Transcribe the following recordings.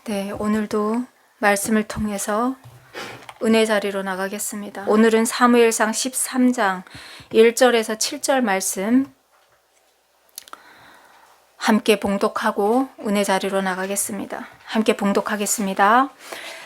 네, 오늘도 말씀을 통해서 은혜 자리로 나가겠습니다. 오늘은 사무엘상 13장 1절에서 7절 말씀 함께 봉독하고 은혜 자리로 나가겠습니다. 함께 봉독하겠습니다.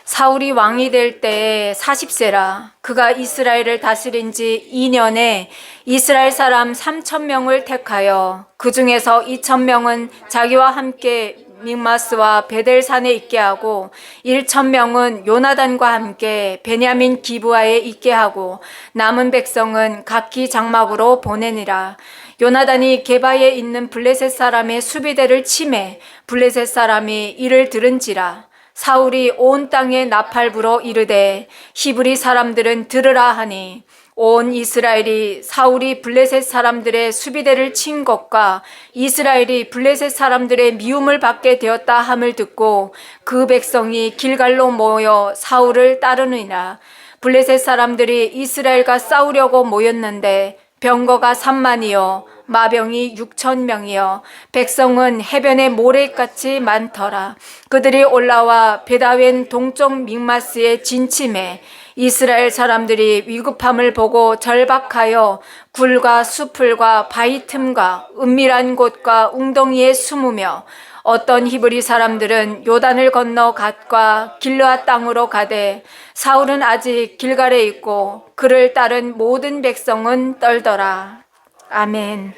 사울이 왕이 될 때 40세라. 그가 이스라엘을 다스린 지 2년에 이스라엘 사람 3,000명을 택하여 그 중에서 2,000명은 자기와 함께 믹마스와 베델산에 있게 하고 1,000명은 요나단과 함께 베냐민 기브아에 있게 하고 남은 백성은 각기 장막으로 보내니라. 요나단이 게바에 있는 블레셋 사람의 수비대를 치매 블레셋 사람이 이를 들은지라. 사울이 온 땅에 나팔 불어 이르되 히브리 사람들은 들으라 하니 온 이스라엘이 사울이 블레셋 사람들의 수비대를 친 것과 이스라엘이 블레셋 사람들의 미움을 받게 되었다 함을 듣고 그 백성이 길갈로 모여 사울을 따르느니라. 블레셋 사람들이 이스라엘과 싸우려고 모였는데 병거가 3만이요 마병이 6,000명이요 백성은 해변의 모래같이 많더라. 그들이 올라와 베다웬 동쪽 믹마스에 진침해 이스라엘 사람들이 위급함을 보고 절박하여 굴과 수풀과 바위 틈과 은밀한 곳과 웅덩이에 숨으며 어떤 히브리 사람들은 요단을 건너 갓과 길르앗 땅으로 가되 사울은 아직 길갈에 있고 그를 따른 모든 백성은 떨더라. 아멘.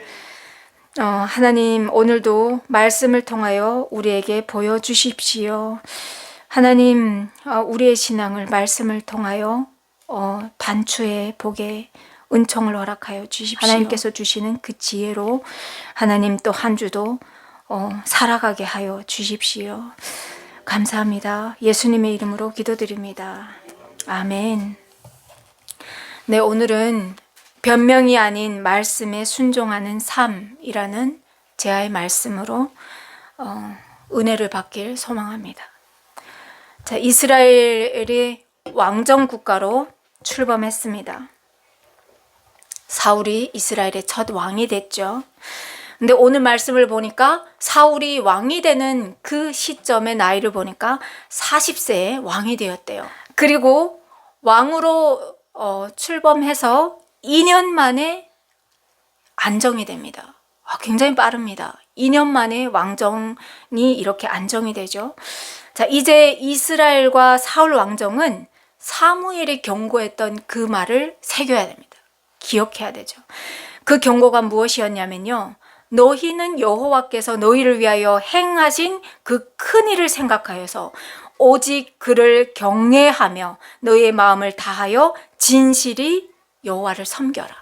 하나님, 오늘도 말씀을 통하여 우리에게 보여주십시오. 하나님, 우리의 신앙을 말씀을 통하여 단추에 보게 은총을 허락하여 주십시오. 하나님께서 주시는 그 지혜로 하나님 또 한 주도 살아가게 하여 주십시오. 감사합니다. 예수님의 이름으로 기도드립니다. 아멘. 네, 오늘은 변명이 아닌 말씀에 순종하는 삶이라는 제아의 말씀으로 은혜를 받길 소망합니다. 자, 이스라엘이 왕정 국가로 출범했습니다. 사울이 이스라엘의 첫 왕이 됐죠. 근데 오늘 말씀을 보니까 사울이 왕이 되는 그 시점의 나이를 보니까 40세에 왕이 되었대요. 그리고 왕으로 출범해서 2년 만에 안정이 됩니다. 굉장히 빠릅니다. 2년 만에 왕정이 이렇게 안정이 되죠. 자, 이제 이스라엘과 사울 왕정은 사무엘이 경고했던 그 말을 새겨야 됩니다. 기억해야 되죠. 그 경고가 무엇이었냐면요. 너희는 여호와께서 너희를 위하여 행하신 그 큰 일을 생각하여서 오직 그를 경외하며 너희의 마음을 다하여 진실이 여호와를 섬겨라.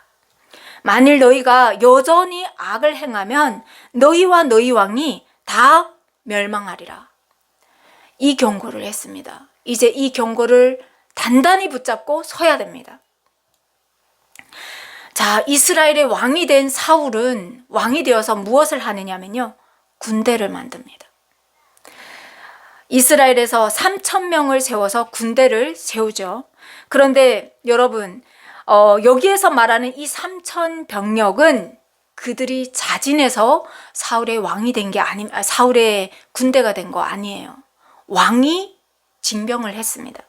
만일 너희가 여전히 악을 행하면 너희와 너희 왕이 다 멸망하리라. 이 경고를 했습니다. 이제 이 경고를 단단히 붙잡고 서야 됩니다. 자, 이스라엘의 왕이 된 사울은 왕이 되어서 무엇을 하느냐면요. 군대를 만듭니다. 이스라엘에서 3,000명을 세워서 군대를 세우죠. 그런데 여러분, 여기에서 말하는 이 3,000병력은 그들이 자진해서 사울의 왕이 된 게 사울의 군대가 된 거 아니에요. 왕이 징병을 했습니다.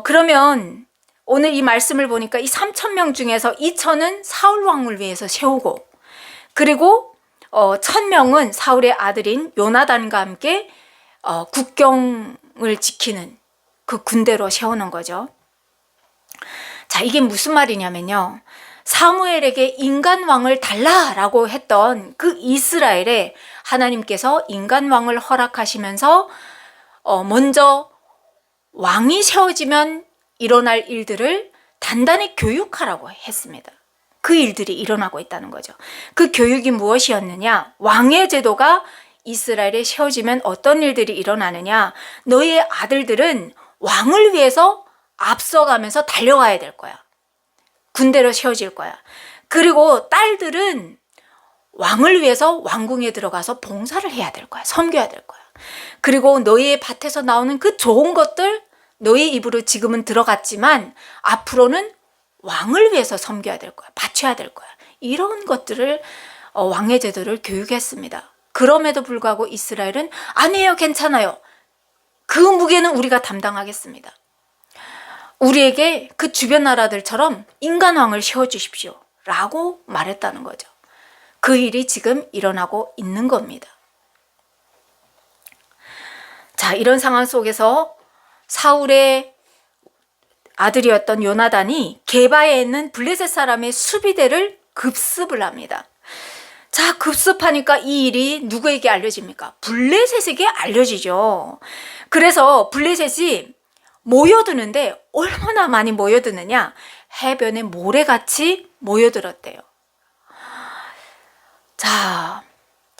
그러면 오늘 이 말씀을 보니까 이 3,000명 중에서 2,000은 사울 왕을 위해서 세우고 그리고 1,000명은 사울의 아들인 요나단과 함께 국경을 지키는 그 군대로 세우는 거죠. 자, 이게 무슨 말이냐면요. 사무엘에게 인간 왕을 달라라고 했던 그 이스라엘에 하나님께서 인간 왕을 허락하시면서 먼저 왕이 세워지면 일어날 일들을 단단히 교육하라고 했습니다. 그 일들이 일어나고 있다는 거죠. 그 교육이 무엇이었느냐? 왕의 제도가 이스라엘에 세워지면 어떤 일들이 일어나느냐? 너희의 아들들은 왕을 위해서 앞서가면서 달려가야 될 거야. 군대로 세워질 거야. 그리고 딸들은 왕을 위해서 왕궁에 들어가서 봉사를 해야 될 거야. 섬겨야 될 거야. 그리고 너희의 밭에서 나오는 그 좋은 것들 너희 입으로 지금은 들어갔지만 앞으로는 왕을 위해서 섬겨야 될 거야. 바쳐야 될 거야. 이런 것들을 왕의 제도를 교육했습니다. 그럼에도 불구하고 이스라엘은 아니에요, 괜찮아요. 그 무게는 우리가 담당하겠습니다. 우리에게 그 주변 나라들처럼 인간왕을 세워주십시오 라고 말했다는 거죠. 그 일이 지금 일어나고 있는 겁니다. 자, 이런 상황 속에서 사울의 아들이었던 요나단이 게바에 있는 블레셋 사람의 수비대를 급습을 합니다. 자, 급습하니까 이 일이 누구에게 알려집니까? 블레셋에게 알려지죠. 그래서 블레셋이 모여드는데 얼마나 많이 모여드느냐? 해변에 모래같이 모여들었대요. 자,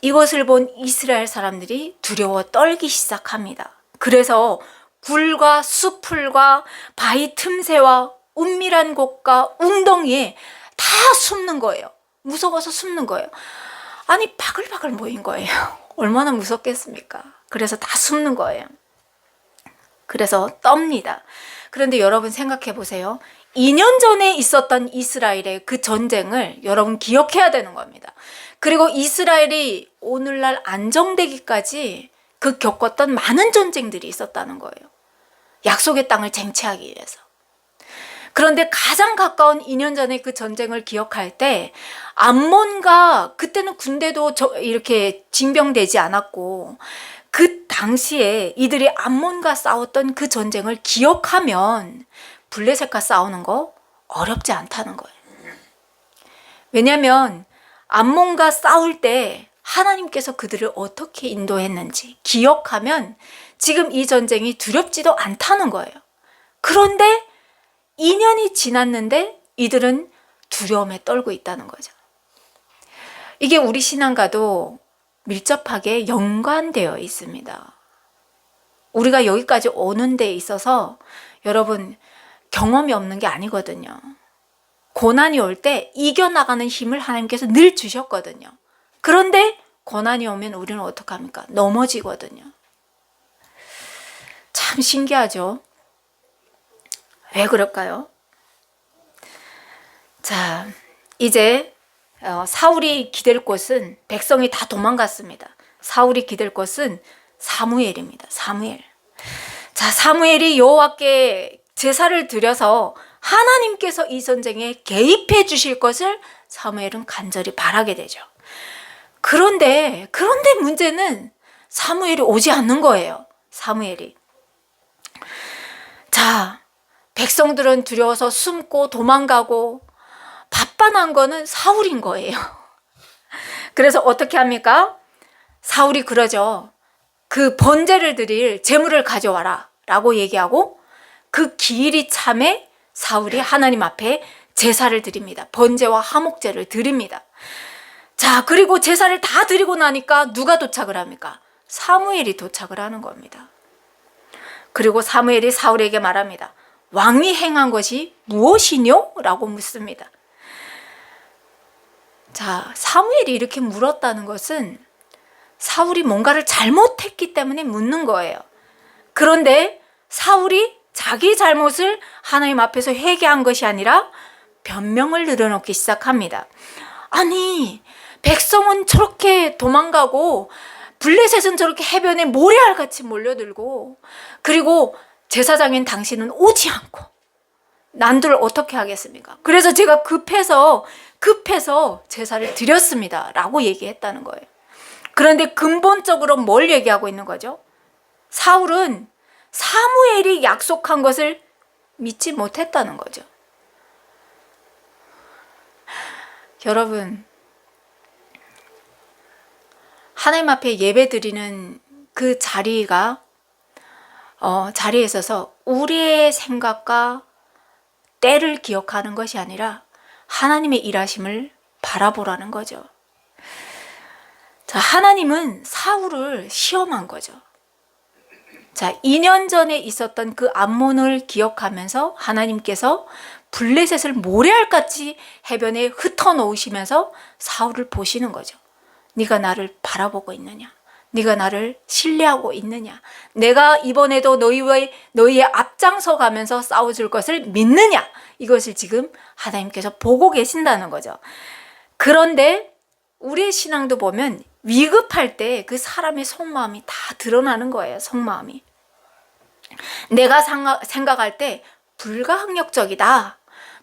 이것을 본 이스라엘 사람들이 두려워 떨기 시작합니다. 그래서 굴과 수풀과 바위 틈새와 은밀한 곳과 웅덩이에 다 숨는 거예요. 무서워서 숨는 거예요. 아니, 바글바글 모인 거예요. 얼마나 무섭겠습니까? 그래서 다 숨는 거예요. 그래서 떱니다. 그런데 여러분 생각해 보세요. 2년 전에 있었던 이스라엘의 그 전쟁을 여러분 기억해야 되는 겁니다. 그리고 이스라엘이 오늘날 안정되기까지 그 겪었던 많은 전쟁들이 있었다는 거예요. 약속의 땅을 쟁취하기 위해서. 그런데 가장 가까운 2년 전의 그 전쟁을 기억할 때 암몬과 그때는 군대도 이렇게 징병되지 않았고 그 당시에 이들이 암몬과 싸웠던 그 전쟁을 기억하면 블레셋과 싸우는 거 어렵지 않다는 거예요. 왜냐하면 암몬과 싸울 때 하나님께서 그들을 어떻게 인도했는지 기억하면 지금 이 전쟁이 두렵지도 않다는 거예요. 그런데 2년이 지났는데 이들은 두려움에 떨고 있다는 거죠. 이게 우리 신앙과도 밀접하게 연관되어 있습니다. 우리가 여기까지 오는 데 있어서 여러분 경험이 없는 게 아니거든요. 고난이 올 때 이겨나가는 힘을 하나님께서 늘 주셨거든요. 그런데 고난이 오면 우리는 어떡합니까? 넘어지거든요. 참 신기하죠? 왜 그럴까요? 자, 이제 사울이 기댈 곳은 백성이 다 도망갔습니다. 사울이 기댈 곳은 사무엘입니다. 사무엘. 자, 사무엘이 여호와께 제사를 드려서 하나님께서 이 전쟁에 개입해 주실 것을 사무엘은 간절히 바라게 되죠. 그런데 문제는 사무엘이 오지 않는 거예요. 사무엘이. 자, 백성들은 두려워서 숨고 도망가고 바빠난 거는 사울인 거예요. 그래서 어떻게 합니까? 사울이 그러죠. 그 번제를 드릴 제물을 가져와라 라고 얘기하고 그 기일이 참에 사울이 하나님 앞에 제사를 드립니다. 번제와 화목제를 드립니다. 자, 그리고 제사를 다 드리고 나니까 누가 도착을 합니까? 사무엘이 도착을 하는 겁니다. 그리고 사무엘이 사울에게 말합니다. 왕이 행한 것이 무엇이뇨? 라고 묻습니다. 자, 사무엘이 이렇게 물었다는 것은 사울이 뭔가를 잘못했기 때문에 묻는 거예요. 그런데 사울이 자기 잘못을 하나님 앞에서 회개한 것이 아니라 변명을 늘어놓기 시작합니다. 아니, 백성은 저렇게 도망가고 블레셋은 저렇게 해변에 모래알같이 몰려들고 그리고 제사장인 당신은 오지 않고 난들 어떻게 하겠습니까? 그래서 제가 급해서 제사를 드렸습니다 라고 얘기했다는 거예요. 그런데 근본적으로 뭘 얘기하고 있는 거죠? 사울은 사무엘이 약속한 것을 믿지 못했다는 거죠. 여러분, 하나님 앞에 예배 드리는 그 자리가 자리에 있어서 우리의 생각과 때를 기억하는 것이 아니라 하나님의 일하심을 바라보라는 거죠. 자, 하나님은 사울을 시험한 거죠. 자, 2년 전에 있었던 그 암몬을 기억하면서 하나님께서 블레셋을 모래알같이 해변에 흩어놓으시면서 사울을 보시는 거죠. 네가 나를 바라보고 있느냐? 네가 나를 신뢰하고 있느냐? 내가 이번에도 너희의 앞장서 가면서 싸워줄 것을 믿느냐? 이것을 지금 하나님께서 보고 계신다는 거죠. 그런데 우리의 신앙도 보면 위급할 때 그 사람의 속마음이 다 드러나는 거예요. 속마음이. 내가 생각할 때 불가항력적이다.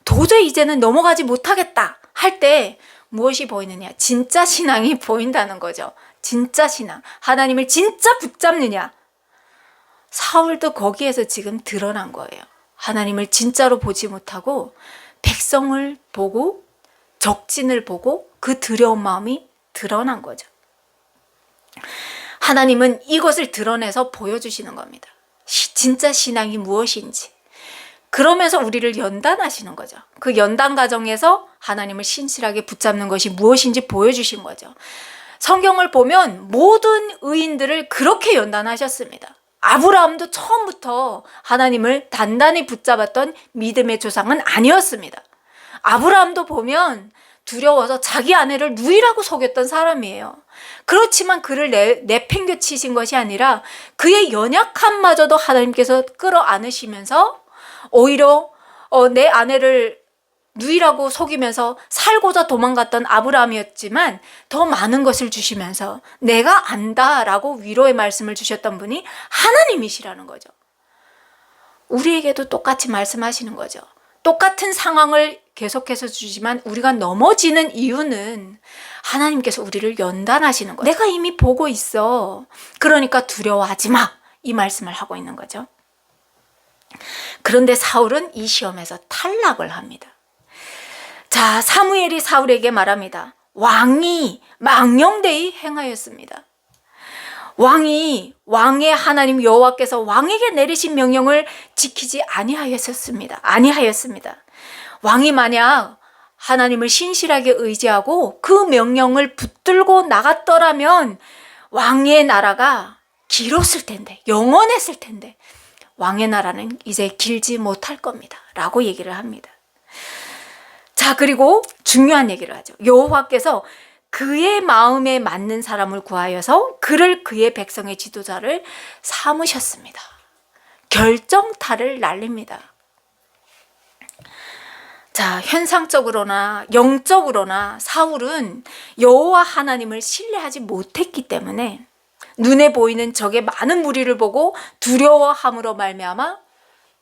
도저히 이제는 넘어가지 못하겠다 할 때 무엇이 보이느냐? 진짜 신앙이 보인다는 거죠. 진짜 신앙. 하나님을 진짜 붙잡느냐? 사울도 거기에서 지금 드러난 거예요. 하나님을 진짜로 보지 못하고 백성을 보고 적진을 보고 그 두려운 마음이 드러난 거죠. 하나님은 이것을 드러내서 보여주시는 겁니다. 진짜 신앙이 무엇인지. 그러면서 우리를 연단하시는 거죠. 그 연단 과정에서 하나님을 신실하게 붙잡는 것이 무엇인지 보여주신 거죠. 성경을 보면 모든 의인들을 그렇게 연단하셨습니다. 아브라함도 처음부터 하나님을 단단히 붙잡았던 믿음의 조상은 아니었습니다. 아브라함도 보면 두려워서 자기 아내를 누이라고 속였던 사람이에요. 그렇지만 그를 내팽개치신 것이 아니라 그의 연약함마저도 하나님께서 끌어안으시면서 오히려 내 아내를 누이라고 속이면서 살고자 도망갔던 아브라함이었지만 더 많은 것을 주시면서 내가 안다라고 위로의 말씀을 주셨던 분이 하나님이시라는 거죠. 우리에게도 똑같이 말씀하시는 거죠. 똑같은 상황을 계속해서 주지만 우리가 넘어지는 이유는 하나님께서 우리를 연단하시는 거예요. 내가 이미 보고 있어. 그러니까 두려워하지 마. 이 말씀을 하고 있는 거죠. 그런데 사울은 이 시험에서 탈락을 합니다. 자, 사무엘이 사울에게 말합니다. 왕이 망령되이 행하였습니다. 왕의 하나님 여호와께서 왕에게 내리신 명령을 지키지 아니하였습니다. 왕이 만약 하나님을 신실하게 의지하고 그 명령을 붙들고 나갔더라면 왕의 나라가 길었을 텐데, 영원했을 텐데 왕의 나라는 이제 길지 못할 겁니다. 라고 얘기를 합니다. 자, 그리고 중요한 얘기를 하죠. 여호와께서 그의 마음에 맞는 사람을 구하여서 그를 그의 백성의 지도자를 삼으셨습니다. 결정타를 날립니다. 자, 현상적으로나 영적으로나 사울은 여호와 하나님을 신뢰하지 못했기 때문에 눈에 보이는 적의 많은 무리를 보고 두려워함으로 말미암아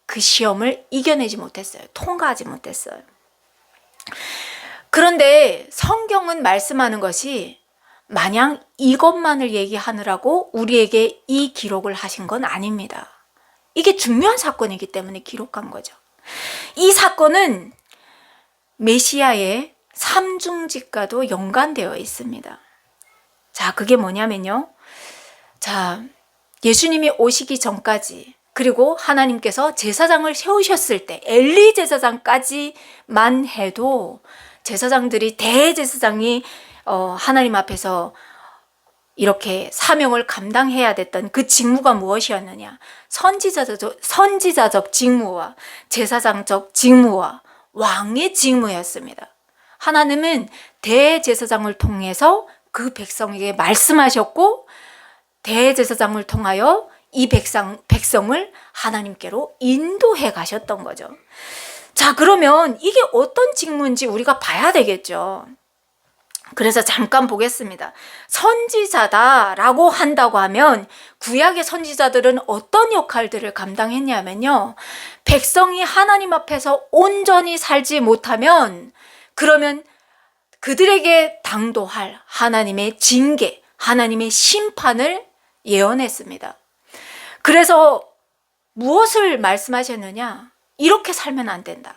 그 시험을 이겨내지 못했어요. 통과하지 못했어요. 그런데 성경은 말씀하는 것이 마냥 이것만을 얘기하느라고 우리에게 이 기록을 하신 건 아닙니다. 이게 중요한 사건이기 때문에 기록한 거죠. 이 사건은 메시아의 삼중직과도 연관되어 있습니다. 자, 그게 뭐냐면요. 자, 예수님이 오시기 전까지 그리고 하나님께서 제사장을 세우셨을 때 엘리 제사장까지만 해도 제사장들이 대제사장이 하나님 앞에서 이렇게 사명을 감당해야 됐던 그 직무가 무엇이었느냐? 선지자적 직무와 제사장적 직무와 왕의 직무였습니다. 하나님은 대제사장을 통해서 그 백성에게 말씀하셨고 대제사장을 통하여 이 백성을 하나님께로 인도해 가셨던 거죠. 자, 그러면 이게 어떤 직무인지 우리가 봐야 되겠죠. 그래서 잠깐 보겠습니다. 선지자다라고 한다고 하면 구약의 선지자들은 어떤 역할들을 감당했냐면요. 백성이 하나님 앞에서 온전히 살지 못하면 그러면 그들에게 당도할 하나님의 징계, 하나님의 심판을 예언했습니다. 그래서 무엇을 말씀하셨느냐? 이렇게 살면 안 된다.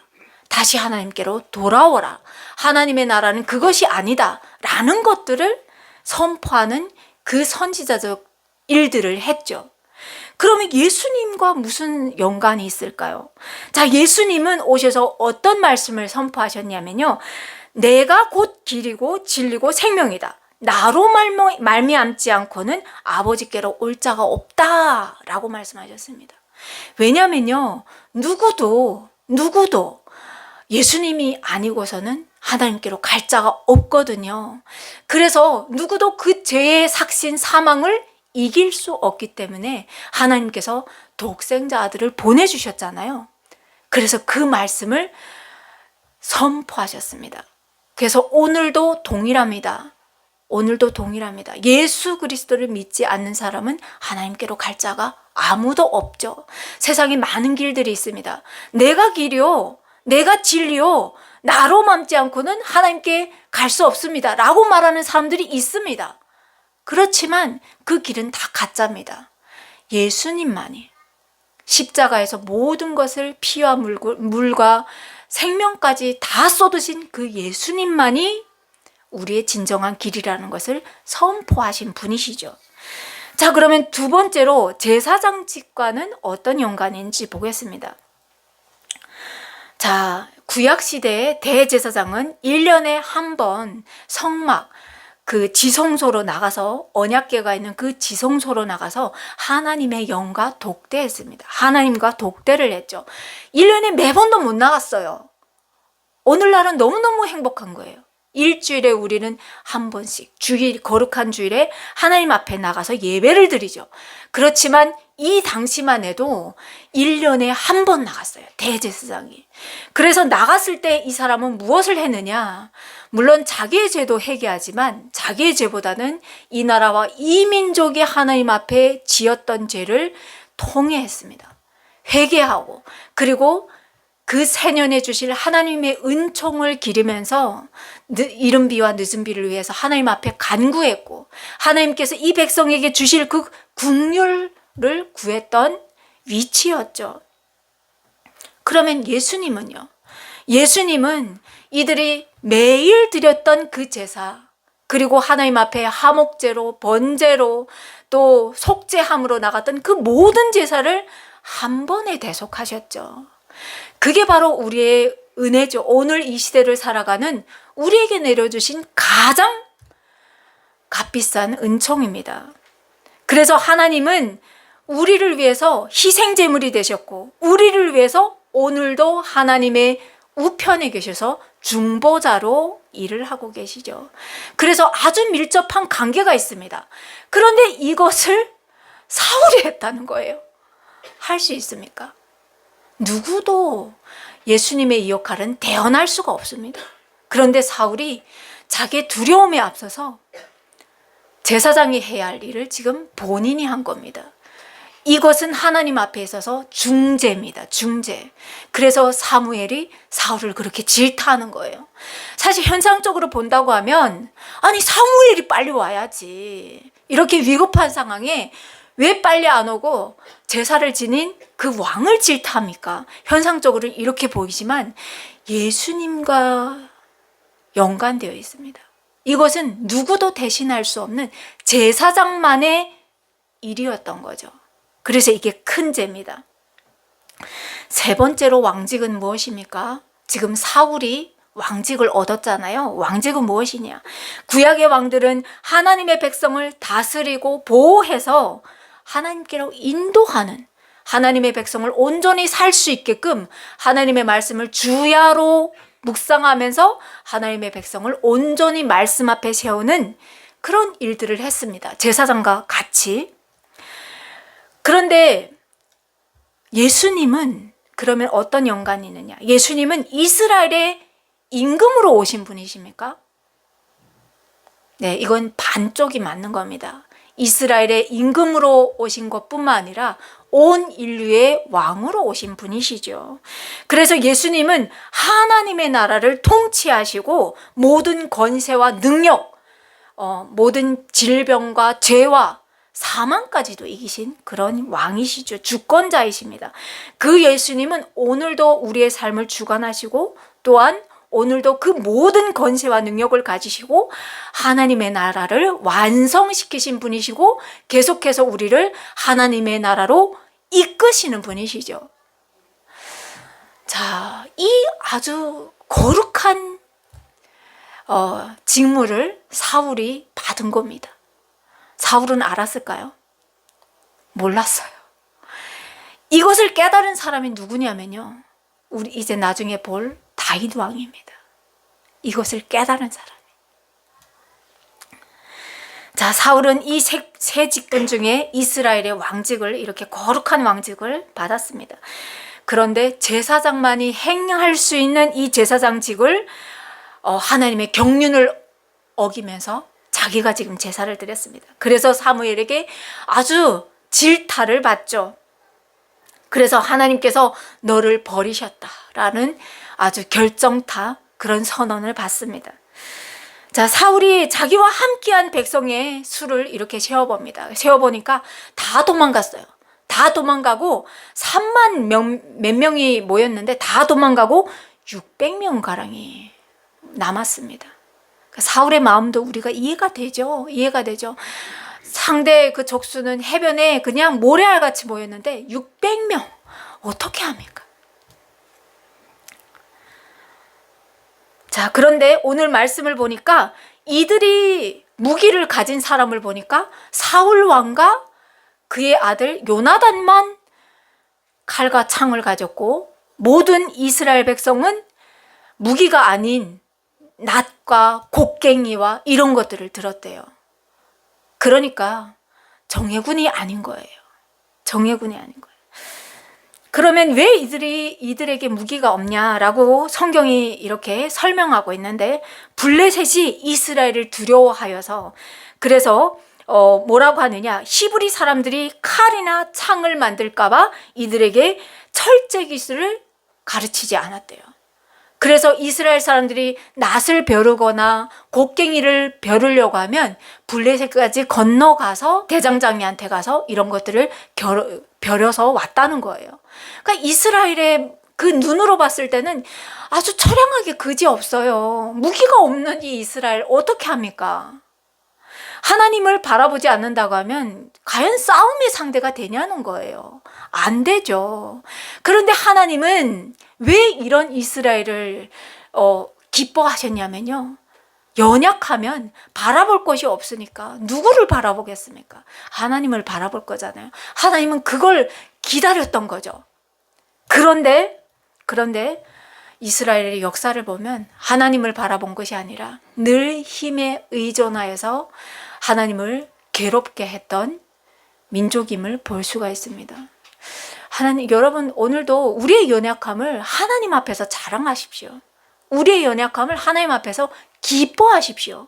다시 하나님께로 돌아오라. 하나님의 나라는 그것이 아니다. 라는 것들을 선포하는 그 선지자적 일들을 했죠. 그러면 예수님과 무슨 연관이 있을까요? 자, 예수님은 오셔서 어떤 말씀을 선포하셨냐면요. 내가 곧 길이고 진리고 생명이다. 나로 말미암지 않고는 아버지께로 올 자가 없다라고 말씀하셨습니다. 왜냐면요, 누구도 예수님이 아니고서는 하나님께로 갈 자가 없거든요. 그래서 누구도 그 죄의 삭신 사망을 이길 수 없기 때문에 하나님께서 독생자 아들을 보내주셨잖아요. 그래서 그 말씀을 선포하셨습니다. 그래서 오늘도 동일합니다. 오늘도 동일합니다. 예수 그리스도를 믿지 않는 사람은 하나님께로 갈 자가 아무도 없죠. 세상에 많은 길들이 있습니다. 내가 길이요, 내가 진리요, 나로 맘지 않고는 하나님께 갈 수 없습니다 라고 말하는 사람들이 있습니다. 그렇지만 그 길은 다 가짜입니다. 예수님만이 십자가에서 모든 것을 피와 물과 생명까지 다 쏟으신 그 예수님만이 우리의 진정한 길이라는 것을 선포하신 분이시죠. 자, 그러면 두 번째로 제사장직과는 어떤 연관인지 보겠습니다. 자, 구약시대의 대제사장은 1년에 한 번 성막, 그 지성소로 나가서, 언약궤가 있는 그 지성소로 나가서 하나님의 영과 독대했습니다. 하나님과 독대를 했죠. 1년에 매번도 못 나갔어요. 오늘날은 너무너무 행복한 거예요. 일주일에 우리는 한 번씩, 주일, 거룩한 주일에 하나님 앞에 나가서 예배를 드리죠. 그렇지만 이 당시만 해도 1년에 한 번 나갔어요, 대제사장이. 그래서 나갔을 때 이 사람은 무엇을 했느냐? 물론 자기의 죄도 회개하지만 자기의 죄보다는 이 나라와 이 민족이 하나님 앞에 지었던 죄를 통회했습니다. 회개하고, 그리고 그 새년에 주실 하나님의 은총을 기리면서 이른 비와 늦은 비를 위해서 하나님 앞에 간구했고, 하나님께서 이 백성에게 주실 그 긍휼을 구했던 위치였죠. 그러면 예수님은요? 예수님은 이들이 매일 드렸던 그 제사, 그리고 하나님 앞에 화목제로, 번제로, 또 속죄함으로 나갔던 그 모든 제사를 한 번에 대속하셨죠. 그게 바로 우리의 은혜죠. 오늘 이 시대를 살아가는 우리에게 내려주신 가장 값비싼 은총입니다. 그래서 하나님은 우리를 위해서 희생제물이 되셨고, 우리를 위해서 오늘도 하나님의 우편에 계셔서 중보자로 일을 하고 계시죠. 그래서 아주 밀접한 관계가 있습니다. 그런데 이것을 사울이 했다는 거예요. 할 수 있습니까? 누구도 예수님의 이 역할은 대언할 수가 없습니다. 그런데 사울이 자기의 두려움에 앞서서 제사장이 해야 할 일을 지금 본인이 한 겁니다. 이것은 하나님 앞에 있어서 중재입니다. 중재. 그래서 사무엘이 사울을 그렇게 질타하는 거예요. 사실 현상적으로 본다고 하면, 아니 사무엘이 빨리 와야지, 이렇게 위급한 상황에 왜 빨리 안 오고 제사를 지닌 그 왕을 질타합니까? 현상적으로는 이렇게 보이지만 예수님과 연관되어 있습니다. 이것은 누구도 대신할 수 없는 제사장만의 일이었던 거죠. 그래서 이게 큰 죄입니다. 세 번째로 왕직은 무엇입니까? 지금 사울이 왕직을 얻었잖아요. 왕직은 무엇이냐? 구약의 왕들은 하나님의 백성을 다스리고 보호해서 하나님께로 인도하는, 하나님의 백성을 온전히 살 수 있게끔 하나님의 말씀을 주야로 묵상하면서 하나님의 백성을 온전히 말씀 앞에 세우는 그런 일들을 했습니다. 제사장과 같이. 그런데 예수님은 그러면 어떤 연관이 있느냐? 예수님은 이스라엘의 임금으로 오신 분이십니까? 네, 이건 반쪽이 맞는 겁니다. 이스라엘의 임금으로 오신 것뿐만 아니라 온 인류의 왕으로 오신 분이시죠. 그래서 예수님은 하나님의 나라를 통치하시고 모든 권세와 능력, 모든 질병과 죄와 사망까지도 이기신 그런 왕이시죠. 주권자이십니다. 그 예수님은 오늘도 우리의 삶을 주관하시고, 또한 오늘도 그 모든 권세와 능력을 가지시고 하나님의 나라를 완성시키신 분이시고, 계속해서 우리를 하나님의 나라로 이끄시는 분이시죠. 자, 이 아주 거룩한 직무를 사울이 받은 겁니다. 사울은 알았을까요? 몰랐어요. 이것을 깨달은 사람이 누구냐면요, 우리 이제 나중에 볼 다윗 왕입니다. 이것을 깨달은 사람이. 자, 사울은 이 세 직분 중에 이스라엘의 왕직을, 이렇게 거룩한 왕직을 받았습니다. 그런데 제사장만이 행할 수 있는 이 제사장직을 하나님의 경륜을 어기면서 자기가 지금 제사를 드렸습니다. 그래서 사무엘에게 아주 질타를 받죠. 그래서 하나님께서 너를 버리셨다라는 아주 결정타 그런 선언을 받습니다. 자, 사울이 자기와 함께한 백성의 수를 이렇게 세어봅니다. 세어보니까 다 도망갔어요. 다 도망가고 3만 몇 명이 모였는데 다 도망가고 600명 가량이 남았습니다. 사울의 마음도 우리가 이해가 되죠. 이해가 되죠. 상대 그 족수는 해변에 그냥 모래알같이 모였는데 600명 어떻게 합니까? 자, 그런데 오늘 말씀을 보니까 이들이 무기를 가진 사람을 보니까 사울 왕과 그의 아들 요나단만 칼과 창을 가졌고 모든 이스라엘 백성은 무기가 아닌 낫과 곡괭이와 이런 것들을 들었대요. 그러니까 정예군이 아닌 거예요. 정예군이 아닌 거예요. 그러면 왜 이들에게 무기가 없냐라고 성경이 이렇게 설명하고 있는데 블레셋이 이스라엘을 두려워하여서 그래서 뭐라고 하느냐, 히브리 사람들이 칼이나 창을 만들까봐 이들에게 철제 기술을 가르치지 않았대요. 그래서 이스라엘 사람들이 낫을 벼르거나 곡괭이를 벼르려고 하면 블레셋까지 건너가서 대장장이한테 가서 이런 것들을 벼려서 왔다는 거예요. 그러니까 이스라엘의 그 눈으로 봤을 때는 아주 처량하게 그지없어요. 무기가 없는 이 이스라엘 어떻게 합니까? 하나님을 바라보지 않는다고 하면 과연 싸움의 상대가 되냐는 거예요. 안 되죠. 그런데 하나님은 왜 이런 이스라엘을 기뻐하셨냐면요. 연약하면 바라볼 것이 없으니까 누구를 바라보겠습니까? 하나님을 바라볼 거잖아요. 하나님은 그걸 기다렸던 거죠. 그런데 이스라엘의 역사를 보면 하나님을 바라본 것이 아니라 늘 힘에 의존하여서 하나님을 괴롭게 했던 민족임을 볼 수가 있습니다. 여러분 오늘도 우리의 연약함을 하나님 앞에서 자랑하십시오. 우리의 연약함을 하나님 앞에서 기뻐하십시오.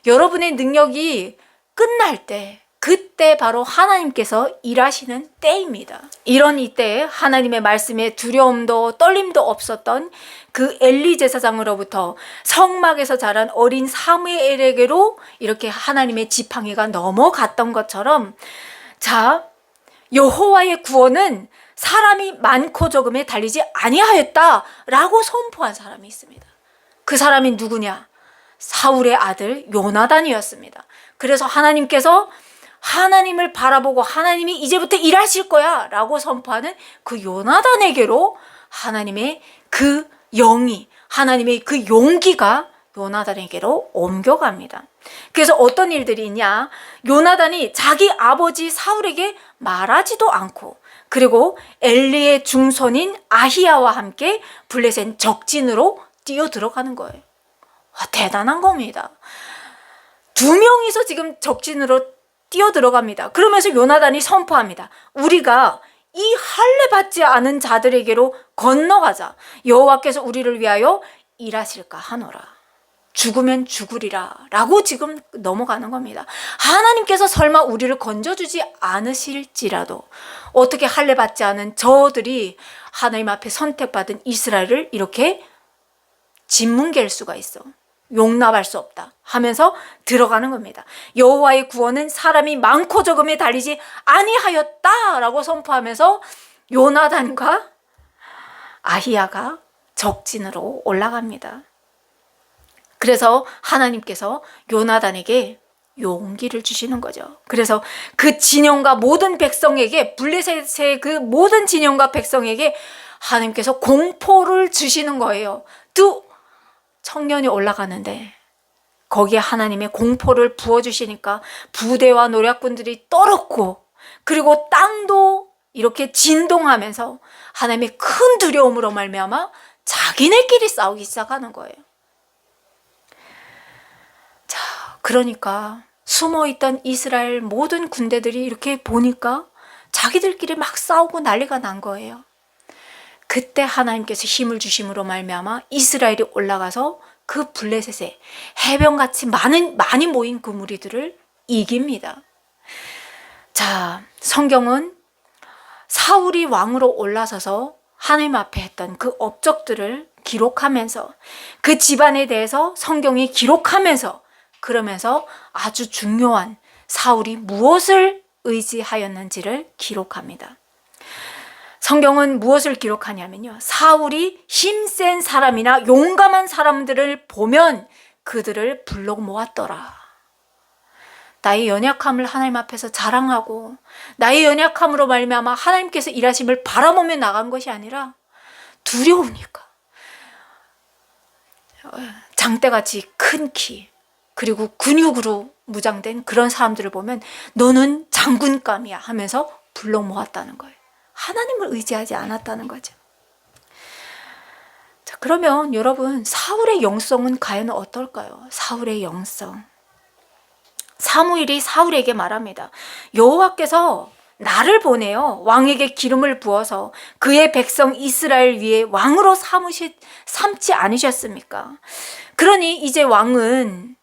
여러분의 능력이 끝날 때 그때 바로 하나님께서 일하시는 때입니다. 이런 이때에 하나님의 말씀에 두려움도 떨림도 없었던 그 엘리 제사장으로부터 성막에서 자란 어린 사무엘에게로 이렇게 하나님의 지팡이가 넘어갔던 것처럼 자, 여호와의 구원은 사람이 많고 적음에 달리지 아니하였다라고 선포한 사람이 있습니다. 그 사람이 누구냐? 사울의 아들 요나단이었습니다. 그래서 하나님께서 하나님을 바라보고 하나님이 이제부터 일하실 거야 라고 선포하는 그 요나단에게로 하나님의 그 영이, 하나님의 그 용기가 요나단에게로 옮겨갑니다. 그래서 어떤 일들이 있냐? 요나단이 자기 아버지 사울에게 말하지도 않고 그리고 엘리의 중손인 아히야와 함께 블레셋 적진으로 뛰어 들어가는 거예요. 와, 대단한 겁니다. 2명이서 지금 적진으로 뛰어 들어갑니다. 그러면서 요나단이 선포합니다. 우리가 이 할례 받지 않은 자들에게로 건너가자. 여호와께서 우리를 위하여 일하실까 하노라. 죽으면 죽으리라 라고 지금 넘어가는 겁니다. 하나님께서 설마 우리를 건져주지 않으실지라도 어떻게 할례 받지 않은 저들이 하나님 앞에 선택받은 이스라엘을 이렇게 짓뭉갤 수가 있어. 용납할 수 없다 하면서 들어가는 겁니다. 여호와의 구원은 사람이 많고 적음에 달리지 아니하였다라고 선포하면서 요나단과 아히야가 적진으로 올라갑니다. 그래서 하나님께서 요나단에게 용기를 주시는 거죠. 그래서 그 진영과 모든 백성에게, 블레셋의 그 모든 진영과 백성에게 하나님께서 공포를 주시는 거예요. 두 청년이 올라가는데 거기에 하나님의 공포를 부어주시니까 부대와 노략군들이 떨었고 그리고 땅도 이렇게 진동하면서 하나님의 큰 두려움으로 말미암아 자기네끼리 싸우기 시작하는 거예요. 자, 그러니까 숨어있던 이스라엘 모든 군대들이 이렇게 보니까 자기들끼리 막 싸우고 난리가 난 거예요. 그때 하나님께서 힘을 주심으로 말미암아 이스라엘이 올라가서 그 블레셋에 해변같이 많이 모인 그 무리들을 이깁니다. 자, 성경은 사울이 왕으로 올라서서 하나님 앞에 했던 그 업적들을 기록하면서 그 집안에 대해서 성경이 기록하면서 그러면서 아주 중요한 사울이 무엇을 의지하였는지를 기록합니다. 성경은 무엇을 기록하냐면요. 사울이 힘센 사람이나 용감한 사람들을 보면 그들을 불러 모았더라. 나의 연약함을 하나님 앞에서 자랑하고 나의 연약함으로 말미암아 하나님께서 일하심을 바라보며 나간 것이 아니라 두려우니까 장대같이 큰 키 그리고 근육으로 무장된 그런 사람들을 보면 너는 장군감이야 하면서 불러 모았다는 거예요. 하나님을 의지하지 않았다는 거죠. 자, 그러면 여러분 사울의 영성은 과연 어떨까요? 사울의 영성. 사무엘이 사울에게 말합니다. 여호와께서 나를 보내어 왕에게 기름을 부어서 그의 백성 이스라엘 위에 왕으로 삼지 않으셨습니까? 그러니 이제 왕은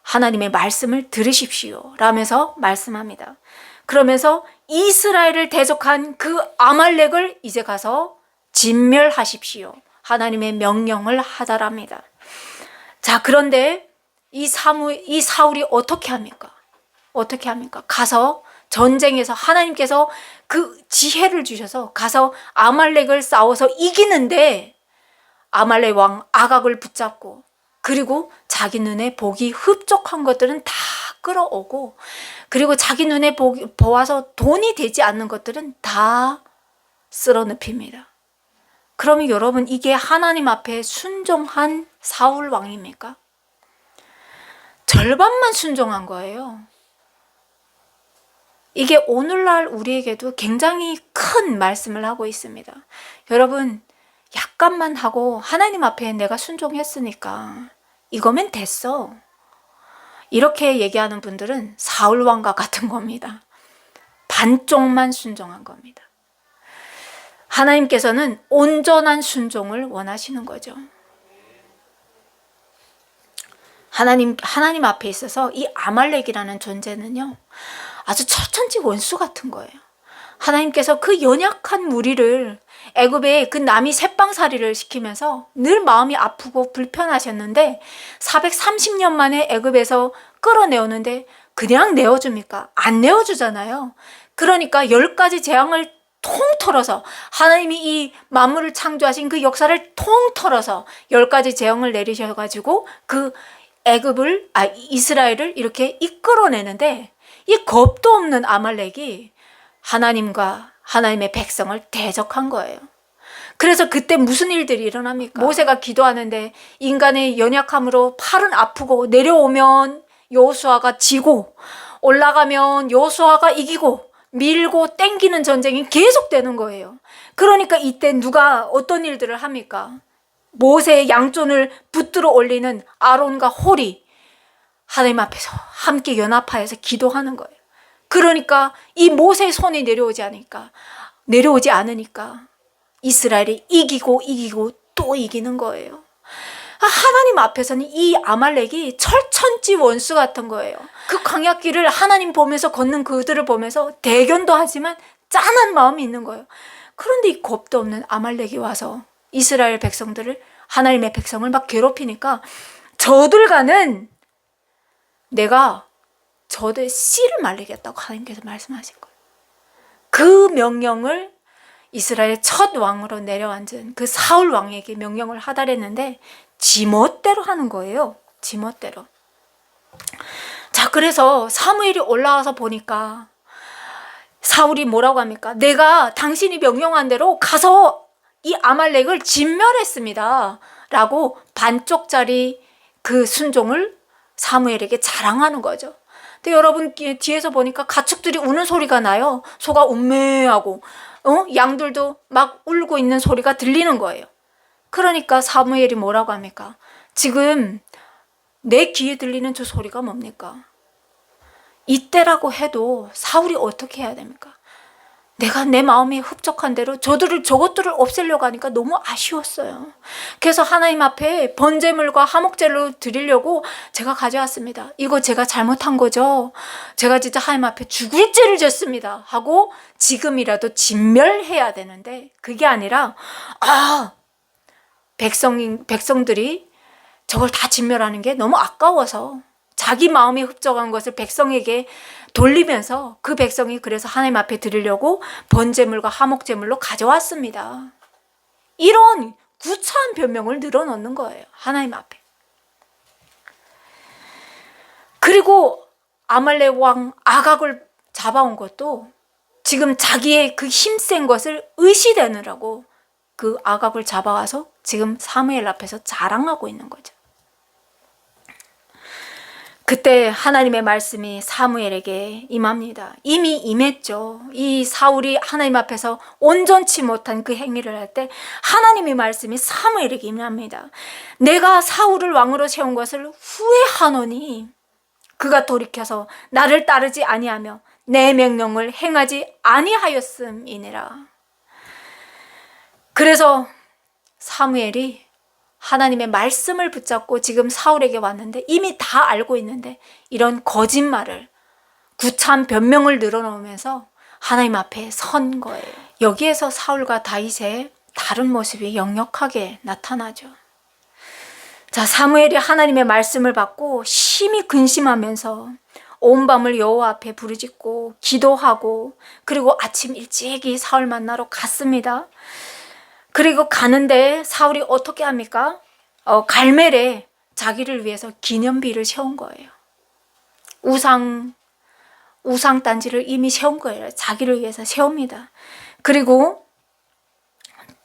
하나님의 말씀을 들으십시오 라면서 말씀합니다. 그러면서 이스라엘을 대적한 그 아말렉을 이제 가서 진멸하십시오. 하나님의 명령을 하다랍니다. 자, 그런데 이 사울이 어떻게 합니까? 어떻게 합니까? 가서 전쟁에서 하나님께서 그 지혜를 주셔서 가서 아말렉을 싸워서 이기는데 아말렉 왕 아각을 붙잡고 그리고 자기 눈에 보기 흡족한 것들은 다 끌어오고 그리고 자기 눈에 보아서 돈이 되지 않는 것들은 다 쓸어눕힙니다. 그러면 여러분 이게 하나님 앞에 순종한 사울 왕입니까? 절반만 순종한 거예요. 이게 오늘날 우리에게도 굉장히 큰 말씀을 하고 있습니다. 여러분 약간만 하고 하나님 앞에 내가 순종했으니까 이거면 됐어. 이렇게 얘기하는 분들은 사울 왕과 같은 겁니다. 반쪽만 순종한 겁니다. 하나님께서는 온전한 순종을 원하시는 거죠. 하나님 앞에 있어서 이 아말렉이라는 존재는요, 아주 천지 원수 같은 거예요. 하나님께서 그 연약한 무리를 애굽에 그 남이 새빵살이를 시키면서 늘 마음이 아프고 불편하셨는데 430년 만에 애굽에서 끌어내었는데 그냥 내어줍니까? 안 내어주잖아요. 그러니까 10가지 재앙을 통틀어서 하나님이 이 만물을 창조하신 그 역사를 통틀어서 10가지 재앙을 내리셔가지고 그 이스라엘을 이렇게 이끌어내는데 이 겁도 없는 아말렉이 하나님과 하나님의 백성을 대적한 거예요. 그래서 그때 무슨 일들이 일어납니까? 모세가 기도하는데 인간의 연약함으로 팔은 아프고 내려오면 여호수아가 지고 올라가면 여호수아가 이기고 밀고 땡기는 전쟁이 계속되는 거예요. 그러니까 이때 누가 어떤 일들을 합니까? 모세의 양손을 붙들어 올리는 아론과 홀이 하나님 앞에서 함께 연합하여서 기도하는 거예요. 그러니까 이 모세의 손이 내려오지 않으니까 이스라엘이 이기고 또 이기는 거예요. 하나님 앞에서는 이 아말렉이 철천지 원수 같은 거예요. 그 광야길을 하나님 보면서 걷는 그들을 보면서 대견도 하지만 짠한 마음이 있는 거예요. 그런데 이 겁도 없는 아말렉이 와서 이스라엘 백성들을, 하나님의 백성을 막 괴롭히니까 저들과는 내가 저들 씨를 말리겠다고 하나님께서 말씀하신 거예요. 그 명령을 이스라엘 첫 왕으로 내려앉은 그 사울 왕에게 명령을 하달했는데 지멋대로 하는 거예요. 지멋대로. 자, 그래서 사무엘이 올라와서 보니까 사울이 뭐라고 합니까? 내가 당신이 명령한 대로 가서 이 아말렉을 진멸했습니다 라고 반쪽짜리 그 순종을 사무엘에게 자랑하는 거죠. 근데 여러분 뒤에서 보니까 가축들이 우는 소리가 나요. 소가 음메하고 양들도 막 울고 있는 소리가 들리는 거예요. 그러니까 사무엘이 뭐라고 합니까? 지금 내 귀에 들리는 저 소리가 뭡니까? 이때라고 해도 사울이 어떻게 해야 됩니까? 내가 내 마음에 흡족한 대로 저것들을 없애려고 하니까 너무 아쉬웠어요. 그래서 하나님 앞에 번제물과 화목제를 드리려고 제가 가져왔습니다. 이거 제가 잘못한 거죠. 제가 진짜 하나님 앞에 죽을 죄를 졌습니다 하고 지금이라도 진멸해야 되는데, 그게 아니라 백성들이 저걸 다 진멸하는 게 너무 아까워서 자기 마음이 흡족한 것을 백성에게 돌리면서 그 백성이 그래서 하나님 앞에 드리려고 번제물과 화목제물로 가져왔습니다. 이런 구차한 변명을 늘어놓는 거예요, 하나님 앞에. 그리고 아말렉 왕 아각을 잡아온 것도 지금 자기의 그 힘센 것을 의시되느라고 그 아각을 잡아와서 지금 사무엘 앞에서 자랑하고 있는 거죠. 그때 하나님의 말씀이 사무엘에게 임합니다. 이미 임했죠. 이 사울이 하나님 앞에서 온전치 못한 그 행위를 할 때 하나님의 말씀이 사무엘에게 임합니다. 내가 사울을 왕으로 세운 것을 후회하노니 그가 돌이켜서 나를 따르지 아니하며 내 명령을 행하지 아니하였음이니라. 그래서 사무엘이 하나님의 말씀을 붙잡고 지금 사울에게 왔는데 이미 다 알고 있는데 이런 거짓말을, 구차한 변명을 늘어놓으면서 하나님 앞에 선 거예요. 여기에서 사울과 다윗의 다른 모습이 역력하게 나타나죠. 자, 사무엘이 하나님의 말씀을 받고 심히 근심하면서 온 밤을 여호와 앞에 부르짖고 기도하고, 그리고 아침 일찍이 사울 만나러 갔습니다. 그리고 가는데 사울이 어떻게 합니까? 갈멜에 자기를 위해서 기념비를 세운 거예요. 우상단지를 이미 세운 거예요. 자기를 위해서 세웁니다. 그리고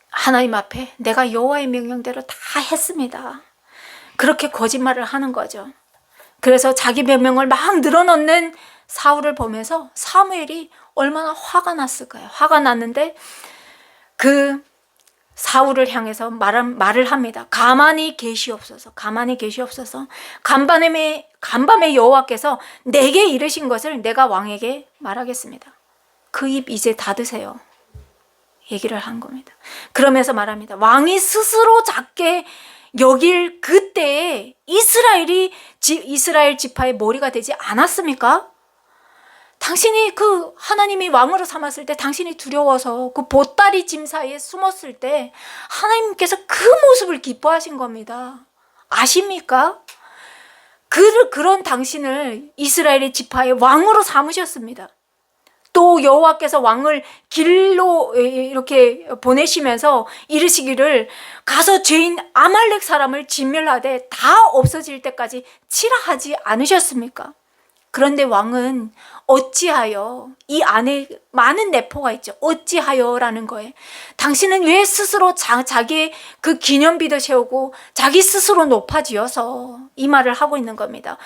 하나님 앞에 내가 여호와의 명령대로 다 했습니다. 그렇게 거짓말을 하는 거죠. 그래서 자기 변명을 막 늘어놓는 사울을 보면서 사무엘이 얼마나 화가 났을까요? 화가 났는데 그 사울을 향해서 말을 합니다. 가만히 계시옵소서. 가만히 계시옵소서. 간밤에 여호와께서 내게 이르신 것을 내가 왕에게 말하겠습니다. 그 입 이제 닫으세요. 얘기를 한 겁니다. 그러면서 말합니다. 왕이 스스로 작게 여길 그때에 이스라엘 지파의 머리가 되지 않았습니까? 당신이 그 하나님이 왕으로 삼았을 때 당신이 두려워서 그 보따리 짐 사이에 숨었을 때 하나님께서 그 모습을 기뻐하신 겁니다. 아십니까? 그런 당신을 이스라엘의 지파의 왕으로 삼으셨습니다. 또 여호와께서 왕을 길로 이렇게 보내시면서 이르시기를 가서 죄인 아말렉 사람을 진멸하되 다 없어질 때까지 치라 하지 않으셨습니까? 그런데 왕은 어찌하여, 이 안에 많은 내포가 있죠. 어찌하여라는 거예요. 당신은 왜 스스로 자기의 그 기념비도 세우고 자기 스스로 높아지어서 이 말을 하고 있는 겁니다.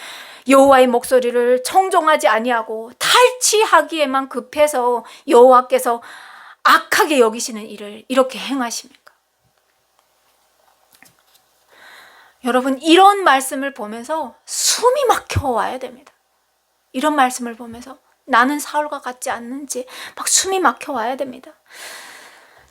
여호와의 목소리를 청종하지 아니하고 탈취하기에만 급해서 여호와께서 악하게 여기시는 일을 이렇게 행하십니까? 여러분, 이런 말씀을 보면서 숨이 막혀와야 됩니다. 이런 말씀을 보면서 나는 사울과 같지 않는지 막 숨이 막혀와야 됩니다.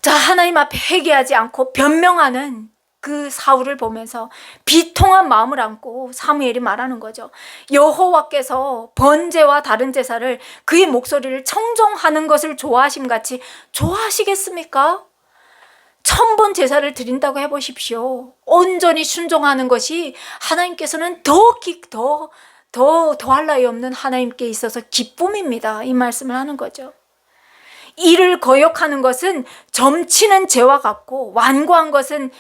자, 하나님 앞에 회개하지 않고 변명하는 그 사울을 보면서 비통한 마음을 안고 사무엘이 말하는 거죠. 여호와께서 번제와 다른 제사를 그의 목소리를 청종하는 것을 좋아하심같이 좋아하시겠습니까? 1000번 제사를 드린다고 해보십시오. 온전히 순종하는 것이 하나님께서는 더할 나위 없는 하나님께 있어서 기쁨입니다. 이 말씀을 하는 거죠. 이를 거역하는 것은 점치는 죄와 같고 완고한 것은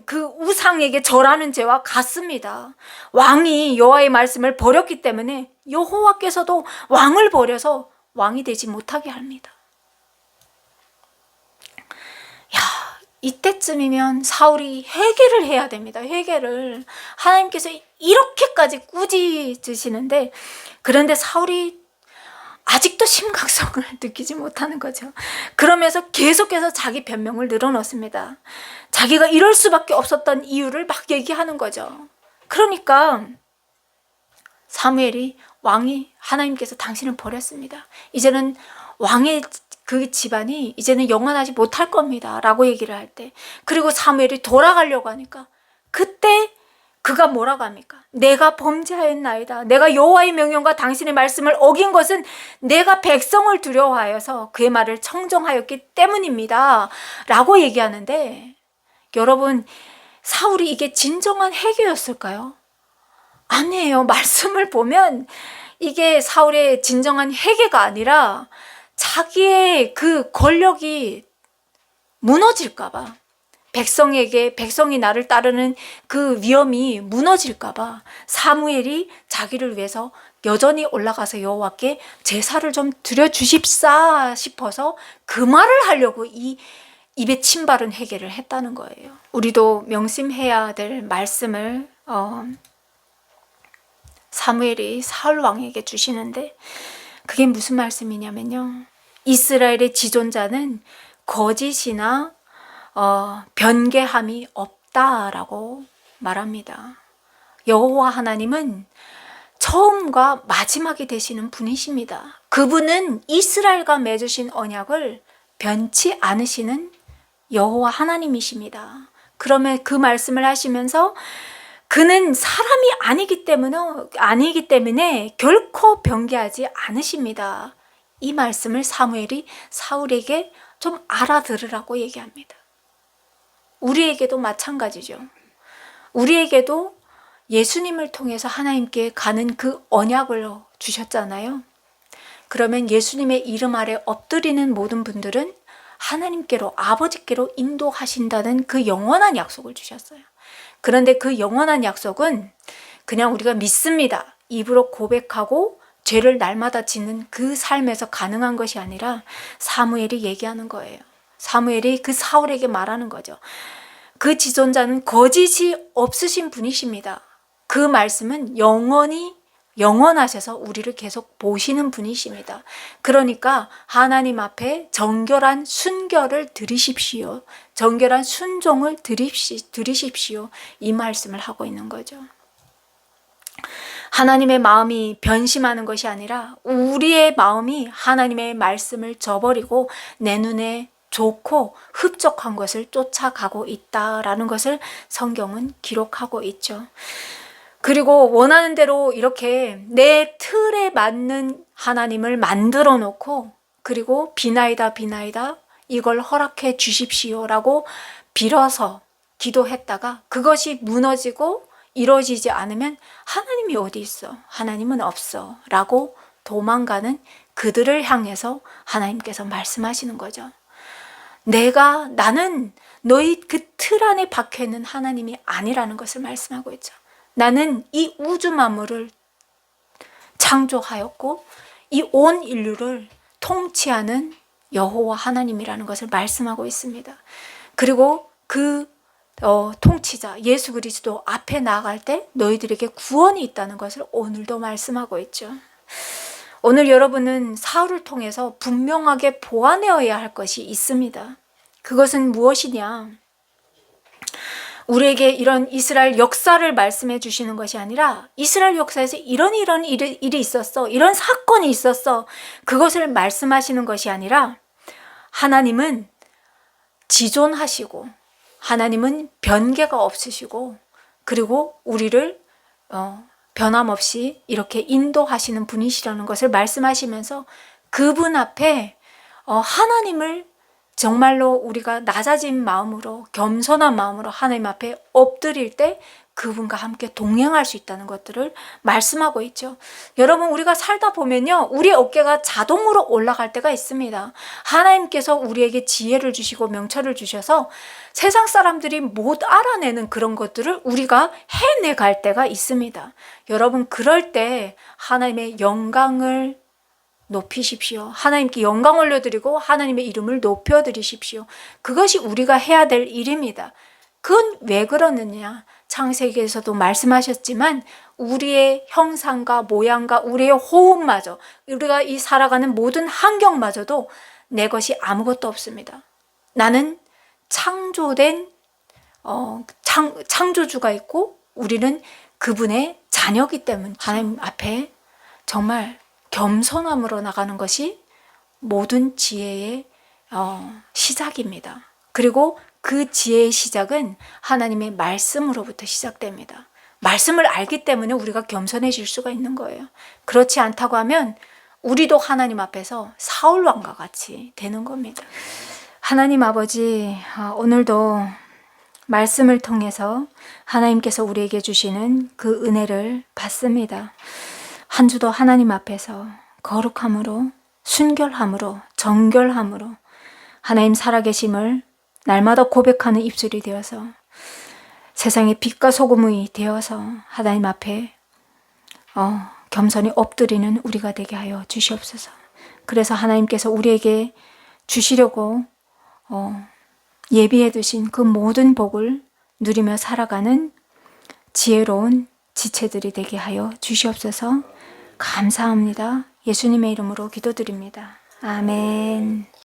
그 우상에게 절하는 죄와 같습니다. 왕이 여호와의 말씀을 버렸기 때문에 여호와께서도 왕을 버려서 왕이 되지 못하게 합니다. 이때쯤이면 사울이 회개를 해야 됩니다. 회개를. 하나님께서 이렇게까지 꾸짖으시는데, 그런데 사울이 아직도 심각성을 느끼지 못하는 거죠. 그러면서 계속해서 자기 변명을 늘어놓습니다. 자기가 이럴 수밖에 없었던 이유를 막 얘기하는 거죠. 그러니까 사무엘이, 왕이, 하나님께서 당신을 버렸습니다. 이제는 왕의 그 집안이 이제는 영원하지 못할 겁니다 라고 얘기를 할 때, 그리고 사무엘이 돌아가려고 하니까 그때 그가 뭐라고 합니까? 내가 범죄하였나이다. 내가 여호와의 명령과 당신의 말씀을 어긴 것은 내가 백성을 두려워하여서 그의 말을 청정하였기 때문입니다 라고 얘기하는데, 여러분, 사울이 이게 진정한 회개였을까요? 아니에요. 말씀을 보면 이게 사울의 진정한 회개가 아니라 자기의 그 권력이 무너질까봐, 백성이 나를 따르는 그 위험이 무너질까봐 사무엘이 자기를 위해서 여전히 올라가서 여호와께 제사를 좀 드려주십사 싶어서 그 말을 하려고 이 입에 침 바른 회개를 했다는 거예요. 우리도 명심해야 될 말씀을 사무엘이 사울 왕에게 주시는데, 그게 무슨 말씀이냐면요, 이스라엘의 지존자는 거짓이나 변개함이 없다라고 말합니다. 여호와 하나님은 처음과 마지막이 되시는 분이십니다. 그분은 이스라엘과 맺으신 언약을 변치 않으시는 여호와 하나님이십니다. 그러면 그 말씀을 하시면서 그는 사람이 아니기 때문에 결코 변개하지 않으십니다. 이 말씀을 사무엘이 사울에게 좀 알아들으라고 얘기합니다. 우리에게도 마찬가지죠. 우리에게도 예수님을 통해서 하나님께 가는 그 언약을 주셨잖아요. 그러면 예수님의 이름 아래 엎드리는 모든 분들은 하나님께로, 아버지께로 인도하신다는 그 영원한 약속을 주셨어요. 그런데 그 영원한 약속은 그냥 우리가 믿습니다, 입으로 고백하고 죄를 날마다 짓는 그 삶에서 가능한 것이 아니라 사무엘이 얘기하는 거예요. 사무엘이 그 사울에게 말하는 거죠. 그 지존자는 거짓이 없으신 분이십니다. 그 말씀은 영원하셔서 우리를 계속 보시는 분이십니다. 그러니까 하나님 앞에 정결한 순결을 드리십시오. 정결한 순종을 드리십시오. 이 말씀을 하고 있는 거죠. 하나님의 마음이 변심하는 것이 아니라 우리의 마음이 하나님의 말씀을 저버리고 내 눈에 좋고 흡족한 것을 쫓아가고 있다라는 것을 성경은 기록하고 있죠. 그리고 원하는 대로 이렇게 내 틀에 맞는 하나님을 만들어 놓고, 그리고 비나이다 이걸 허락해 주십시오라고 빌어서 기도했다가 그것이 무너지고 이루어지지 않으면 하나님이 어디 있어? 하나님은 없어 라고 도망가는 그들을 향해서 하나님께서 말씀하시는 거죠. 나는 너희 그 틀 안에 박혀있는 하나님이 아니라는 것을 말씀하고 있죠. 나는 이 우주 만물을 창조하였고 이 온 인류를 통치하는 여호와 하나님이라는 것을 말씀하고 있습니다. 그리고 그 통치자 예수 그리스도 앞에 나아갈 때 너희들에게 구원이 있다는 것을 오늘도 말씀하고 있죠. 오늘 여러분은 사울을 통해서 분명하게 보아내어야 할 것이 있습니다. 그것은 무엇이냐? 우리에게 이런 이스라엘 역사를 말씀해 주시는 것이 아니라 이스라엘 역사에서 이런 일이 있었어, 이런 사건이 있었어, 그것을 말씀하시는 것이 아니라 하나님은 지존하시고 하나님은 변개가 없으시고 그리고 우리를 변함없이 이렇게 인도하시는 분이시라는 것을 말씀하시면서 그분 앞에 하나님을 정말로 우리가 낮아진 마음으로, 겸손한 마음으로 하나님 앞에 엎드릴 때 그분과 함께 동행할 수 있다는 것들을 말씀하고 있죠. 여러분, 우리가 살다 보면요, 우리의 어깨가 자동으로 올라갈 때가 있습니다. 하나님께서 우리에게 지혜를 주시고 명철을 주셔서 세상 사람들이 못 알아내는 그런 것들을 우리가 해내갈 때가 있습니다. 여러분, 그럴 때 하나님의 영광을 높이십시오. 하나님께 영광 올려드리고 하나님의 이름을 높여드리십시오. 그것이 우리가 해야 될 일입니다. 그건 왜 그러느냐? 창세기에서도 말씀하셨지만 우리의 형상과 모양과 우리의 호흡마저, 우리가 이 살아가는 모든 환경마저도 내 것이 아무것도 없습니다. 나는 창조된 창조주가 있고 우리는 그분의 자녀이기 때문에 하나님 앞에 정말 겸손함으로 나가는 것이 모든 지혜의 시작입니다. 그리고 그 지혜의 시작은 하나님의 말씀으로부터 시작됩니다. 말씀을 알기 때문에 우리가 겸손해질 수가 있는 거예요. 그렇지 않다고 하면 우리도 하나님 앞에서 사울 왕과 같이 되는 겁니다. 하나님 아버지, 오늘도 말씀을 통해서 하나님께서 우리에게 주시는 그 은혜를 받습니다. 한 주도 하나님 앞에서 거룩함으로, 순결함으로, 정결함으로 하나님 살아계심을 날마다 고백하는 입술이 되어서 세상의 빛과 소금이 되어서 하나님 앞에 겸손히 엎드리는 우리가 되게 하여 주시옵소서. 그래서 하나님께서 우리에게 주시려고 예비해 두신 그 모든 복을 누리며 살아가는 지혜로운 지체들이 되게 하여 주시옵소서. 감사합니다. 예수님의 이름으로 기도드립니다. 아멘.